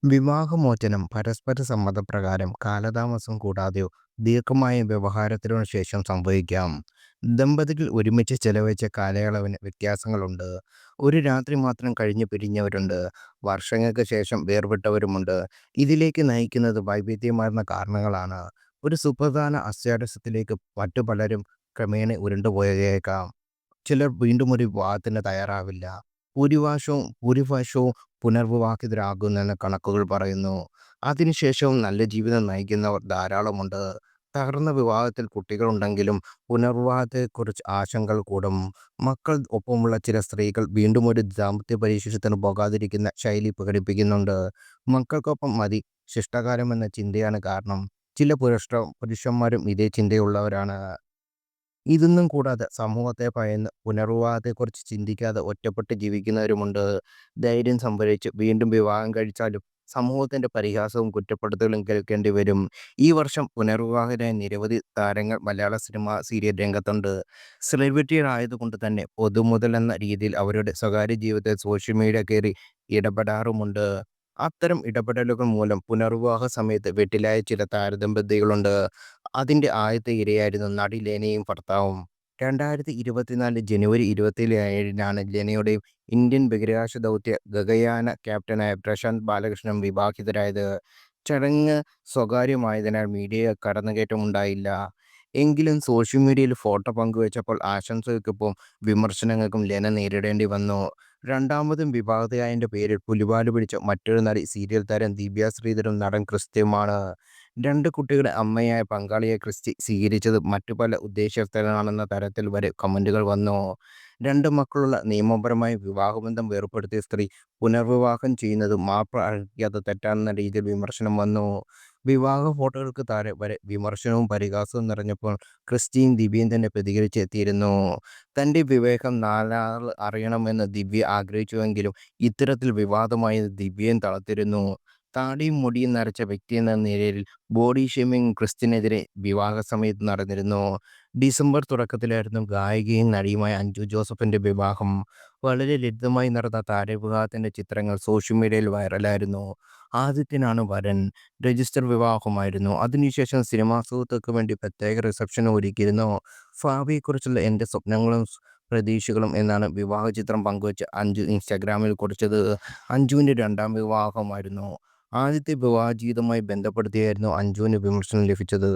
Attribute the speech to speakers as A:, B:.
A: വിവാഹമോചനം പരസ്പര സമ്മതപ്രകാരം കാലതാമസം കൂടാതെയോ ദീർഘമായ വ്യവഹാരത്തിനു ശേഷം സംഭവിക്കാം. ദമ്പതികൾ ഒരുമിച്ച് ചെലവഴിച്ച കാലയളവിന് വ്യത്യാസങ്ങളുണ്ട്. ഒരു രാത്രി മാത്രം കഴിഞ്ഞ് പിരിഞ്ഞവരുണ്ട്. വർഷങ്ങൾക്ക് ശേഷം വേർപെട്ടവരുമുണ്ട്. ഇതിലേക്ക് നയിക്കുന്നത് വൈവിധ്യമാർന്ന കാരണങ്ങളാണ്. ഒരു സുപ്രധാന അസ്യാരസ്യത്തിലേക്ക് മറ്റു പലരും ക്രമേണ ഉരുണ്ടുപോയേക്കാം. ചിലർ വീണ്ടും ഒരു വിവാഹത്തിന് തയ്യാറാവില്ല. ഭൂരിഭാഷവും പുനർവിവാഹിതരാകുന്നെന്ന് കണക്കുകൾ പറയുന്നു. അതിനുശേഷവും നല്ല ജീവിതം നയിക്കുന്നവർ ധാരാളമുണ്ട്. തകർന്ന വിവാഹത്തിൽ കുട്ടികളുണ്ടെങ്കിലും പുനർവിവാഹത്തെക്കുറിച്ച് ആശങ്കകൾ കൂടും. മക്കൾ ഒപ്പമുള്ള ചില സ്ത്രീകൾ വീണ്ടും ഒരു ദാമ്പത്യ പരീക്ഷണത്തിന് പോകാതിരിക്കുന്ന ശൈലി പ്രകടിപ്പിക്കുന്നുണ്ട്. മക്കൾക്കൊപ്പം മതി ശിഷ്ടകാലമെന്ന ചിന്തയാണ് കാരണം. ചില പുരുഷന്മാരും ഇതേ ചിന്തയുള്ളവരാണ്. ഇതൊന്നും കൂടാതെ സമൂഹത്തെ ഭയന്ന് പുനർവിവാഹത്തെക്കുറിച്ച് ചിന്തിക്കാതെ ഒറ്റപ്പെട്ട് ജീവിക്കുന്നവരുമുണ്ട്. ധൈര്യം സംഭരിച്ച് വീണ്ടും വിവാഹം കഴിച്ചാലും സമൂഹത്തിന്റെ പരിഹാസവും കുറ്റപ്പെടുത്തലും കേൾക്കേണ്ടി വരും. ഈ വർഷം പുനർവിവാഹിതരായ നിരവധി താരങ്ങൾ മലയാള സിനിമ, സീരിയൽ രംഗത്തുണ്ട്. സെലിബ്രിറ്റികളായതുകൊണ്ട് തന്നെ പൊതുമുതൽ എന്ന രീതിയിൽ അവരുടെ സ്വകാര്യ ജീവിതത്തിൽ സോഷ്യൽ മീഡിയ കയറി ഇടപെടാറുമുണ്ട്. അത്തരം ഇടപെടലുകൾ മൂലം പുനർവിവാഹ സമയത്ത് വെട്ടിലായ ചില താരദമ്പതികളുണ്ട്. അതിന്റെ ആദ്യത്തെ ഇരയായിരുന്നു നടി ലെനയും ഭർത്താവും. 2024 ജനുവരി 27-നാണ് ലെനയുടെയും ഇന്ത്യൻ ബഹിരാകാശ ദൗത്യ ഗഗയാന ക്യാപ്റ്റനായ പ്രശാന്ത് ബാലകൃഷ്ണനും വിവാഹിതരായത്. ചടങ്ങ് സ്വകാര്യമായതിനാൽ മീഡിയ കടന്നുകയറ്റമുണ്ടായില്ല. എങ്കിലും സോഷ്യൽ മീഡിയയിൽ ഫോട്ടോ പങ്കുവച്ചപ്പോൾ ആശംസകൾക്കൊപ്പം വിമർശനങ്ങൾക്കും ലെന നേരിടേണ്ടി വന്നു. രണ്ടാമതും വിവാഹിതയായതിന്റെ പേരിൽ പുലിവാല് പിടിച്ച മറ്റൊരു നടി സീരിയൽ താരം ദിവ്യ ശ്രീധറും നടൻ ക്രിസ്റ്റിയുമാണ്. രണ്ട് കുട്ടികളുടെ അമ്മയായ പങ്കാളിയെ ക്രിസ്റ്റി സ്വീകരിച്ചത് മറ്റു പല ഉദ്ദേശ്യത്തിലാണെന്ന തരത്തിൽ വരെ കമന്റുകൾ വന്നു. രണ്ട് മക്കളുള്ള നിയമപരമായ വിവാഹബന്ധം വേർപ്പെടുത്തിയ സ്ത്രീ പുനർവിവാഹം ചെയ്യുന്നത് മാപ്പ് അർഹിക്കാത്ത തെറ്റാണെന്ന രീതിയിൽ വിമർശനം വന്നു. വിവാഹ ഫോട്ടോകൾക്ക് താഴെ വരെ വിമർശനവും പരിഹാസവും നിറഞ്ഞപ്പോൾ ക്രിസ്റ്റിയും ദിവ്യയും തന്നെ പ്രതികരിച്ചെത്തിയിരുന്നു. തന്റെ വിവേകം നാലാൾ അറിയണമെന്ന് ദിവ്യ ആഗ്രഹിച്ചുവെങ്കിലും ഇത്തരത്തിൽ വിവാദമായത് ദിവ്യയും തളർത്തിയിരുന്നു. താടിയും മുടിയും നരച്ച വ്യക്തിയെന്ന നിലയിൽ ബോഡി ഷേമിംഗ് ക്രിസ്റ്റിനെതിരെ വിവാഹ സമയത്ത് നടന്നിരുന്നു. ഡിസംബർ തുടക്കത്തിലായിരുന്നു ഗായികയും നടിയുമായ അഞ്ജു ജോസഫിന്റെ വിവാഹം. വളരെ ലളിതമായി നടന്ന താരവിവാഹത്തിന്റെ ചിത്രങ്ങൾ സോഷ്യൽ മീഡിയയിൽ വൈറലായിരുന്നു. ആദിത്യനാണ് വരൻ. രജിസ്റ്റർ വിവാഹമായിരുന്നു. അതിനുശേഷം സിനിമാ സുഹൃത്തുക്കൾക്ക് വേണ്ടി പ്രത്യേക റിസപ്ഷൻ ഒരുക്കിയിരുന്നു. ഭാവിയെക്കുറിച്ചുള്ള എൻ്റെ സ്വപ്നങ്ങളും പ്രതീക്ഷകളും എന്നാണ് വിവാഹ ചിത്രം പങ്കുവച്ച് അഞ്ജു ഇൻസ്റ്റാഗ്രാമിൽ കുറിച്ചത്. അഞ്ജുവിൻ്റെ രണ്ടാം വിവാഹമായിരുന്നു. ആദ്യത്തെ വിവാഹ ജീവിതവുമായി ബന്ധപ്പെടുത്തിയായിരുന്നു അഞ്ജുവിന് വിമർശനം ലഭിച്ചത്.